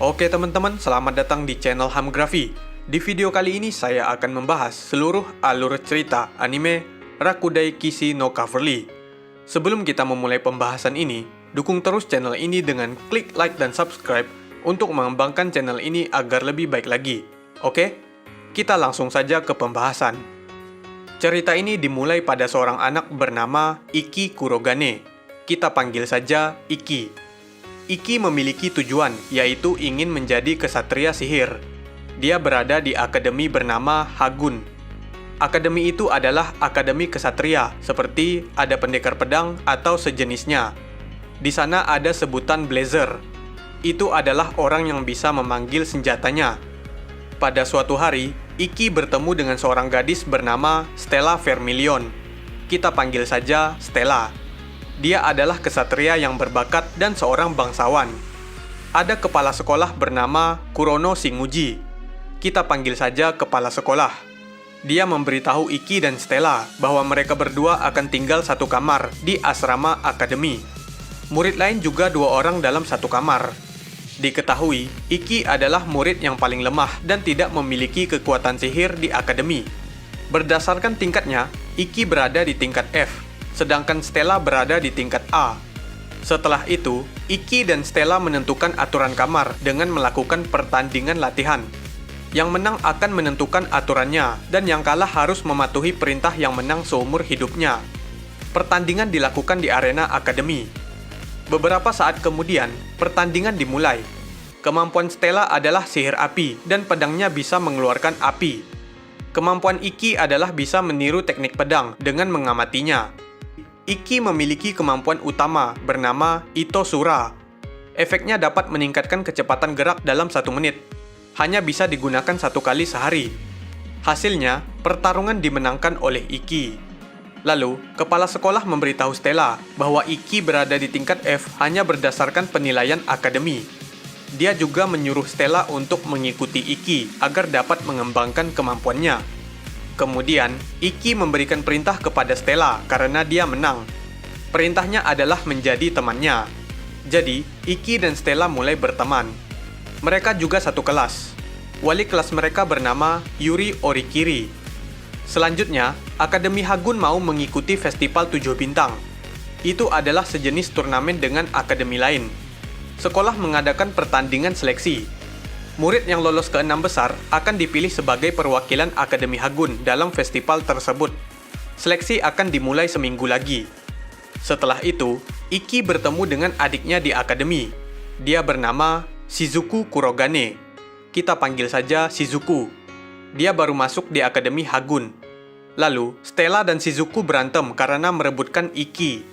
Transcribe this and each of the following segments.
Oke teman-teman, selamat datang di channel Hamgrafi. Di video kali ini saya akan membahas seluruh alur cerita anime Rakudai Kishi no Cavalry. Sebelum kita memulai pembahasan ini, dukung terus channel ini dengan klik like dan subscribe untuk mengembangkan channel ini agar lebih baik lagi. Oke, kita langsung saja ke pembahasan. Cerita ini dimulai pada seorang anak bernama Iki Kurogane. Kita panggil saja Iki. Iki memiliki tujuan, yaitu ingin menjadi kesatria sihir. Dia berada di akademi bernama Hagun. Akademi itu adalah akademi kesatria, seperti ada pendekar pedang atau sejenisnya. Di sana ada sebutan blazer. Itu adalah orang yang bisa memanggil senjatanya. Pada suatu hari, Iki bertemu dengan seorang gadis bernama Stella Vermilion. Kita panggil saja Stella. Dia adalah kesatria yang berbakat dan seorang bangsawan. Ada kepala sekolah bernama Kurono Shinguji. Kita panggil saja kepala sekolah. Dia memberitahu Iki dan Stella bahwa mereka berdua akan tinggal satu kamar di asrama akademi. Murid lain juga 2 orang dalam satu kamar. Diketahui, Iki adalah murid yang paling lemah dan tidak memiliki kekuatan sihir di akademi. Berdasarkan tingkatnya, Iki berada di tingkat F, sedangkan Stella berada di tingkat A. Setelah itu, Iki dan Stella menentukan aturan kamar dengan melakukan pertandingan latihan. Yang menang akan menentukan aturannya, dan yang kalah harus mematuhi perintah yang menang seumur hidupnya. Pertandingan dilakukan di arena akademi. Beberapa saat kemudian, pertandingan dimulai. Kemampuan Stella adalah sihir api, dan pedangnya bisa mengeluarkan api. Kemampuan Iki adalah bisa meniru teknik pedang dengan mengamatinya. Iki memiliki kemampuan utama bernama Itosura. Efeknya dapat meningkatkan kecepatan gerak dalam 1 menit. Hanya bisa digunakan 1 kali sehari. Hasilnya, pertarungan dimenangkan oleh Iki. Lalu, kepala sekolah memberitahu Stella bahwa Iki berada di tingkat F hanya berdasarkan penilaian akademi. Dia juga menyuruh Stella untuk mengikuti Iki agar dapat mengembangkan kemampuannya. Kemudian, Iki memberikan perintah kepada Stella karena dia menang. Perintahnya adalah menjadi temannya. Jadi, Iki dan Stella mulai berteman. Mereka juga satu kelas. Wali kelas mereka bernama Yuri Orikiri. Selanjutnya, Akademi Hagun mau mengikuti Festival 7 Bintang. Itu adalah sejenis turnamen dengan akademi lain. Sekolah mengadakan pertandingan seleksi. Murid yang lolos ke 6 besar akan dipilih sebagai perwakilan Akademi Hagun dalam festival tersebut. Seleksi akan dimulai seminggu lagi. Setelah itu, Iki bertemu dengan adiknya di akademi. Dia bernama Shizuku Kurogane. Kita panggil saja Shizuku. Dia baru masuk di Akademi Hagun. Lalu, Stella dan Shizuku berantem karena merebutkan Iki.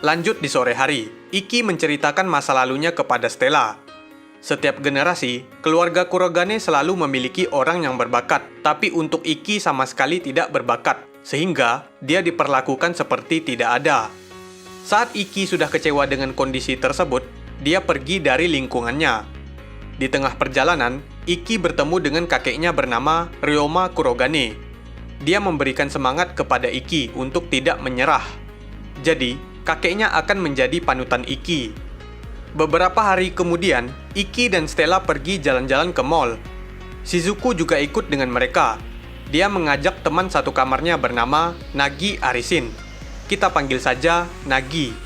Lanjut di sore hari, Iki menceritakan masa lalunya kepada Stella. Setiap generasi, keluarga Kurogane selalu memiliki orang yang berbakat, tapi untuk Iki sama sekali tidak berbakat, sehingga dia diperlakukan seperti tidak ada. Saat Iki sudah kecewa dengan kondisi tersebut, dia pergi dari lingkungannya. Di tengah perjalanan, Iki bertemu dengan kakeknya bernama Ryoma Kurogane. Dia memberikan semangat kepada Iki untuk tidak menyerah. Jadi, kakeknya akan menjadi panutan Iki. Beberapa hari kemudian, Iki dan Stella pergi jalan-jalan ke mall. Shizuku juga ikut dengan mereka. Dia mengajak teman satu kamarnya bernama Nagi Arisin. Kita panggil saja Nagi.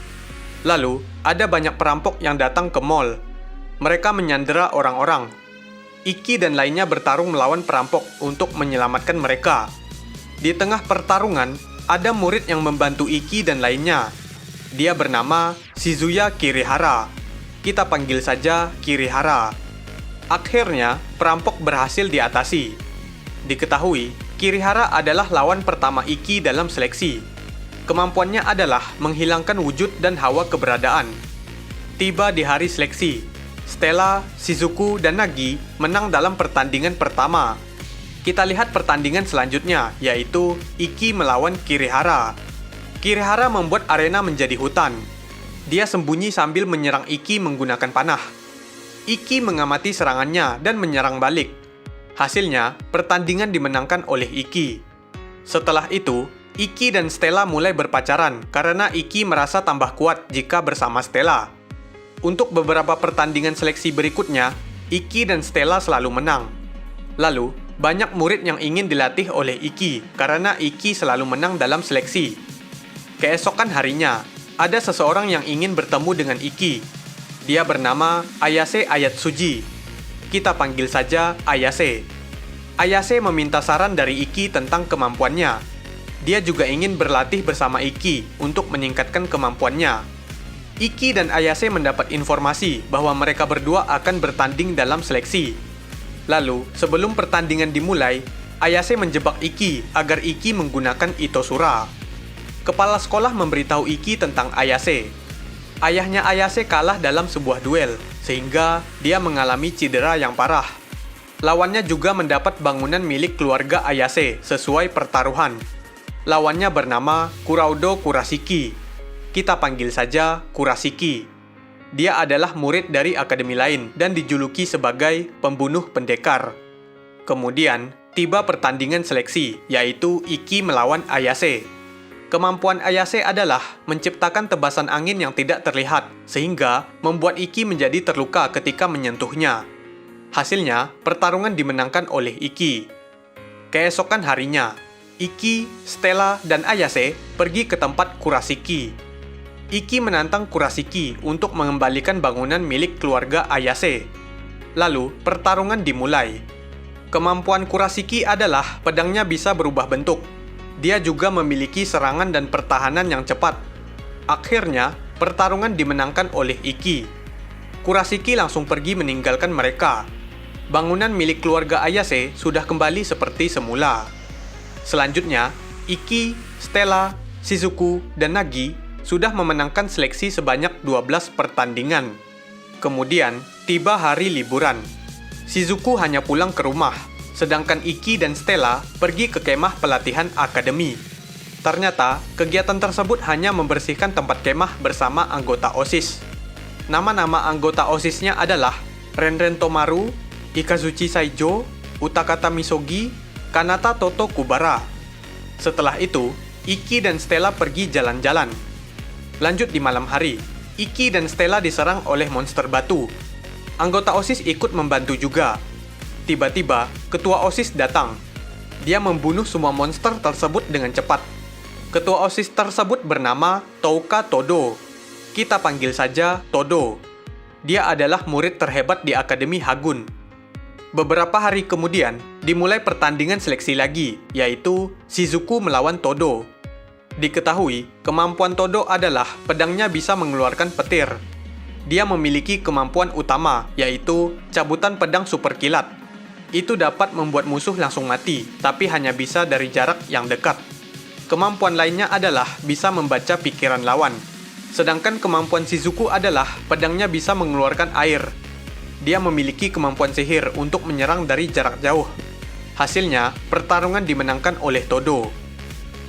Lalu, ada banyak perampok yang datang ke mall. Mereka menyandera orang-orang. Iki dan lainnya bertarung melawan perampok untuk menyelamatkan mereka. Di tengah pertarungan, ada murid yang membantu Iki dan lainnya. Dia bernama Shizuya Kirihara. Kita panggil saja Kirihara. Akhirnya, perampok berhasil diatasi. Diketahui, Kirihara adalah lawan pertama Iki dalam seleksi. Kemampuannya adalah menghilangkan wujud dan hawa keberadaan. Tiba di hari seleksi, Stella, Shizuku, dan Nagi menang dalam pertandingan pertama. Kita lihat pertandingan selanjutnya, yaitu Iki melawan Kirihara. Kirihara membuat arena menjadi hutan. Dia sembunyi sambil menyerang Iki menggunakan panah. Iki mengamati serangannya dan menyerang balik. Hasilnya, pertandingan dimenangkan oleh Iki. Setelah itu, Iki dan Stella mulai berpacaran karena Iki merasa tambah kuat jika bersama Stella. Untuk beberapa pertandingan seleksi berikutnya, Iki dan Stella selalu menang. Lalu, banyak murid yang ingin dilatih oleh Iki karena Iki selalu menang dalam seleksi. Keesokan harinya, ada seseorang yang ingin bertemu dengan Iki. Dia bernama Ayase Ayatsuji. Kita panggil saja Ayase. Ayase meminta saran dari Iki tentang kemampuannya. Dia juga ingin berlatih bersama Iki untuk meningkatkan kemampuannya. Iki dan Ayase mendapat informasi bahwa mereka berdua akan bertanding dalam seleksi. Lalu, sebelum pertandingan dimulai, Ayase menjebak Iki agar Iki menggunakan Itosura. Kepala sekolah memberitahu Iki tentang Ayase. Ayahnya Ayase kalah dalam sebuah duel, sehingga dia mengalami cedera yang parah. Lawannya juga mendapat bangunan milik keluarga Ayase sesuai pertaruhan. Lawannya bernama Kuraudo Kurashiki. Kita panggil saja Kurashiki. Dia adalah murid dari akademi lain dan dijuluki sebagai pembunuh pendekar. Kemudian, tiba pertandingan seleksi, yaitu Iki melawan Ayase. Kemampuan Ayase adalah menciptakan tebasan angin yang tidak terlihat, sehingga membuat Iki menjadi terluka ketika menyentuhnya. Hasilnya, pertarungan dimenangkan oleh Iki. Keesokan harinya, Iki, Stella, dan Ayase pergi ke tempat Kurashiki. Iki menantang Kurashiki untuk mengembalikan bangunan milik keluarga Ayase. Lalu, pertarungan dimulai. Kemampuan Kurashiki adalah pedangnya bisa berubah bentuk. Dia juga memiliki serangan dan pertahanan yang cepat. Akhirnya, pertarungan dimenangkan oleh Iki. Kurashiki langsung pergi meninggalkan mereka. Bangunan milik keluarga Ayase sudah kembali seperti semula. Selanjutnya, Iki, Stella, Shizuku, dan Nagi sudah memenangkan seleksi sebanyak 12 pertandingan. Kemudian, tiba hari liburan. Shizuku hanya pulang ke rumah, sedangkan Iki dan Stella pergi ke kemah pelatihan akademi. Ternyata, kegiatan tersebut hanya membersihkan tempat kemah bersama anggota OSIS. Nama-nama anggota OSISnya adalah Renren Tomaru, Ikazuchi Saijo, Utakata Misogi, Kanata Toto Kubara. Setelah itu, Iki dan Stella pergi jalan-jalan. Lanjut di malam hari, Iki dan Stella diserang oleh monster batu. Anggota OSIS ikut membantu juga. Tiba-tiba, ketua OSIS datang. Dia membunuh semua monster tersebut dengan cepat. Ketua OSIS tersebut bernama Touka Todo. Kita panggil saja Todo. Dia adalah murid terhebat di Akademi Hagun. Beberapa hari kemudian, dimulai pertandingan seleksi lagi, yaitu Shizuku melawan Todo. Diketahui, kemampuan Todo adalah pedangnya bisa mengeluarkan petir. Dia memiliki kemampuan utama, yaitu cabutan pedang super kilat. Itu dapat membuat musuh langsung mati, tapi hanya bisa dari jarak yang dekat. Kemampuan lainnya adalah bisa membaca pikiran lawan. Sedangkan kemampuan Shizuku adalah pedangnya bisa mengeluarkan air. Dia memiliki kemampuan sihir untuk menyerang dari jarak jauh. Hasilnya, pertarungan dimenangkan oleh Todo.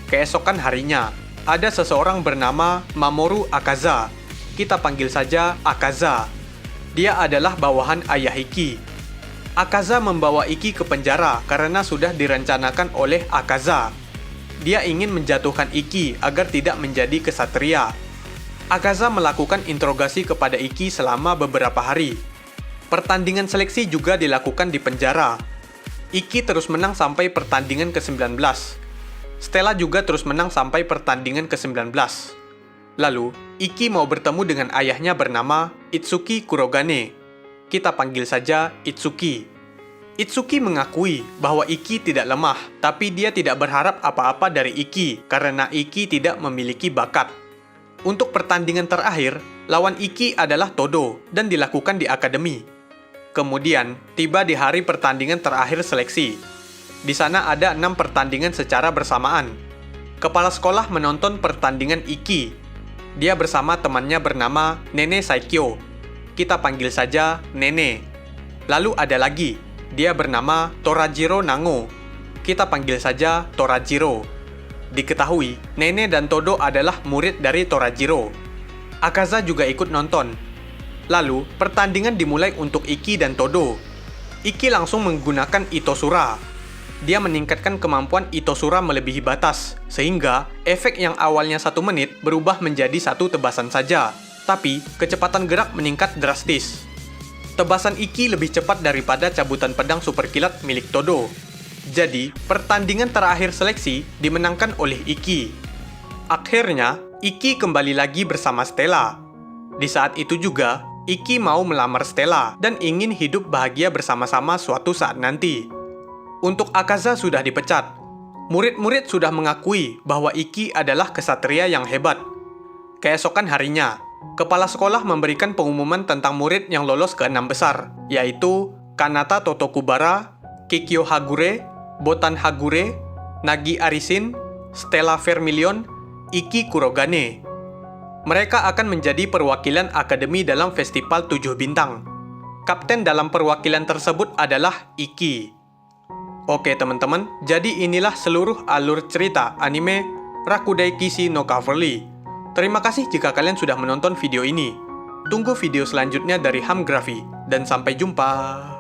Keesokan harinya, ada seseorang bernama Mamoru Akaza. Kita panggil saja Akaza. Dia adalah bawahan ayah Iki. Akaza membawa Iki ke penjara karena sudah direncanakan oleh Akaza. Dia ingin menjatuhkan Iki agar tidak menjadi kesatria. Akaza melakukan interogasi kepada Iki selama beberapa hari. Pertandingan seleksi juga dilakukan di penjara. Iki terus menang sampai pertandingan ke-19. Stella juga terus menang sampai pertandingan ke-19. Lalu, Iki mau bertemu dengan ayahnya bernama Itsuki Kurogane. Kita panggil saja Itsuki. Itsuki mengakui bahwa Iki tidak lemah, tapi dia tidak berharap apa-apa dari Iki karena Iki tidak memiliki bakat. Untuk pertandingan terakhir, lawan Iki adalah Todo dan dilakukan di akademi. Kemudian, tiba di hari pertandingan terakhir seleksi. Di sana ada 6 pertandingan secara bersamaan. Kepala sekolah menonton pertandingan Iki. Dia bersama temannya bernama Nene Saikyo. Kita panggil saja Nene. Lalu ada lagi, dia bernama Torajiro Nango. Kita panggil saja Torajiro. Diketahui, Nene dan Todo adalah murid dari Torajiro. Akaza juga ikut nonton. Lalu, pertandingan dimulai untuk Iki dan Todo. Iki langsung menggunakan Itosura. dia meningkatkan kemampuan Itosura melebihi batas, sehingga efek yang awalnya 1 menit berubah menjadi 1 tebasan saja. Tapi, kecepatan gerak meningkat drastis. Tebasan Ikki lebih cepat daripada cabutan pedang super kilat milik Todo. Jadi, pertandingan terakhir seleksi dimenangkan oleh Ikki. Akhirnya, Ikki kembali lagi bersama Stella. Di saat itu juga, Ikki mau melamar Stella dan ingin hidup bahagia bersama-sama suatu saat nanti. Untuk Akaza sudah dipecat. Murid-murid sudah mengakui bahwa Ikki adalah kesatria yang hebat. Keesokan harinya, kepala sekolah memberikan pengumuman tentang murid yang lolos ke 6 besar, yaitu Kanata Totokubara, Kikyo Hagure, Botan Hagure, Nagi Arisin, Stella Vermilion, Ikki Kurogane. Mereka akan menjadi perwakilan akademi dalam festival 7 bintang. Kapten dalam perwakilan tersebut adalah Ikki. Oke teman-teman, jadi inilah seluruh alur cerita anime Rakudai Kishi no Cavalry. Terima kasih jika kalian sudah menonton video ini. Tunggu video selanjutnya dari Hamgrafi, dan sampai jumpa.